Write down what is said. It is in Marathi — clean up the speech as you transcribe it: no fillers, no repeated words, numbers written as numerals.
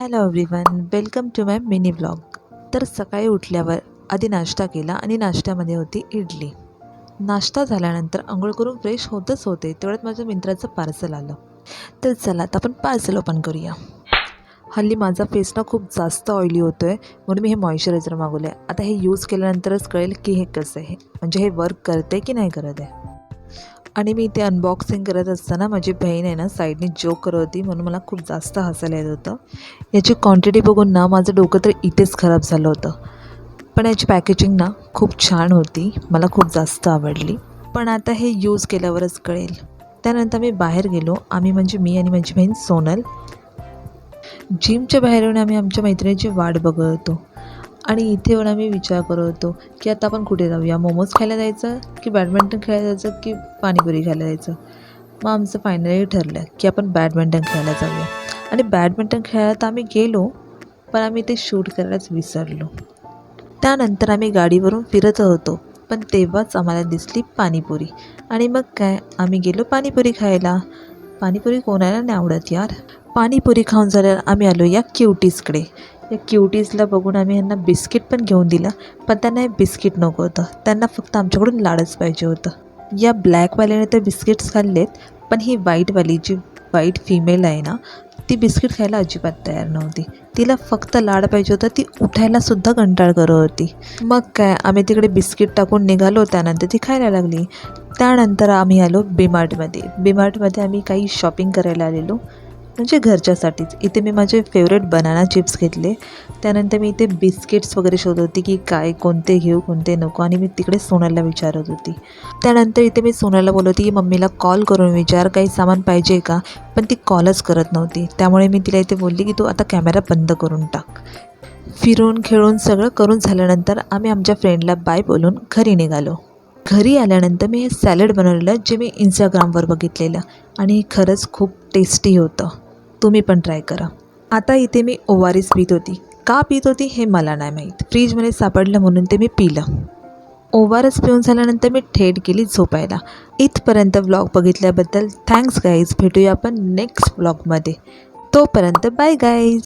Hello everyone, welcome to my mini vlog. तर सकाळी उठल्यावर आधी नाश्ता केला आणि नाश्त्यामध्ये होती इडली. नाश्ता झाल्यानंतर अंघोळ करून फ्रेश होतच होते तेवढ्यात माझ्या मित्राचं पार्सल आलं. तर चला आता आपण पार्सल ओपन करूया. हल्ली माझा फेस ना खूप जास्त ऑइली होतो आहे, म्हणून मी हे मॉइश्चरायझर मागवलं आहे. आता हे यूज केल्यानंतरच कळेल की हे कसं आहे, म्हणजे हे वर्क करते की नाही करत आहे. आणि मी इथे अनबॉक्सिंग करत असताना माझी बहीण आहे ना साईडने जोक करत होती, म्हणून मला खूप जास्त हसायला येत होतं. याची क्वांटिटी बघून ना माझं डोकं तर इथेच खराब झालं होतं. पण याची पॅकेजिंग ना खूप छान होती, मला खूप जास्त आवडली. पण आता हे यूज केल्यावरच कळेल. त्यानंतर मी बाहेर गेलो. आम्ही म्हणजे मी आणि माझी बहीण सोनल. जिमच्या बाहेर येऊन आम्ही आमच्या मैत्रिणीची वाट बघत होतो. आणि इथे येऊन आम्ही विचार करत होतो की आता आपण कुठे जाऊया, मोमोज खायला जायचं की बॅडमिंटन खेळायला जायचं की पाणीपुरी खायला जायचं. मग आमचं फायनली ठरलं की आपण बॅडमिंटन खेळायला जाऊया. आणि बॅडमिंटन खेळायला तर आम्ही गेलो, पण आम्ही ते शूट करायलाच विसरलो. त्यानंतर आम्ही गाडीवरून फिरत होतो, पण तेव्हाच आम्हाला दिसली पाणीपुरी. आणि मग काय, आम्ही गेलो पाणीपुरी खायला. पाणीपुरी कोणाला नाही आवडत यार. पाणीपुरी खाऊन झाल्यावर आम्ही आलो या क्युटीजकडे. या क्युटीजला बघून आम्ही यांना बिस्किट पण घेऊन दिलं, पण त्यांना हे बिस्किट नको होतं. त्यांना फक्त आमच्याकडून लाडच पाहिजे होतं. या ब्लॅकवाल्याने तर बिस्किट्स खाल्लेत, पण ही व्हाईटवाली जी व्हाईट फिमेल आहे ना, ती बिस्किट खायला अजिबात तयार नव्हती. तिला फक्त लाड पाहिजे होता. ती उठायलासुद्धा कंटाळ करत होती. मग काय, आम्ही तिकडे बिस्किट टाकून निघालो. त्यानंतर ती खायला लागली. त्यानंतर आम्ही आलो बीमार्टमध्ये. बीमार्टमध्ये आम्ही काही शॉपिंग करायला आलेलो, म्हणजे घरच्यासाठीच. इथे मी माझे फेवरेट बनाना चिप्स घेतले. त्यानंतर मी इथे बिस्किट्स वगैरे शोधत होती की काय कोणते घेऊ कोणते नको, आणि मी तिकडे सोनाला विचारत होती. त्यानंतर इथे मी सोनाला बोलत होती की मम्मीला कॉल करून विचार काही सामान पाहिजे का, पण ती कॉलच करत नव्हती. त्यामुळे मी तिला इथे बोलली की तू आता कॅमेरा बंद करून टाक. फिरून खेळून सगळं करून झाल्यानंतर आम्ही आमच्या फ्रेंडला बाय बोलून घरी निघालो. घरी आल्यानंतर मी हे सॅलड बनवलेलं, जे मी इंस्टाग्रामवर बघितलेलं, आणि हे खरंच खूप टेस्टी होतं. तुम्ही पण ट्राय करा. आता इथे मी ओआरएस पीत होती. का पीत होती हे मला नाही माहीत, फ्रीजमध्ये सापडलं म्हणून ते मी पिलं. ओआरएस पिऊन झाल्यानंतर मी थेट गेली झोपायला. इथपर्यंत व्लॉग बघितल्याबद्दल थँक्स गाईज. भेटूया आपण नेक्स्ट व्लॉगमध्ये. तोपर्यंत बाय गाईज.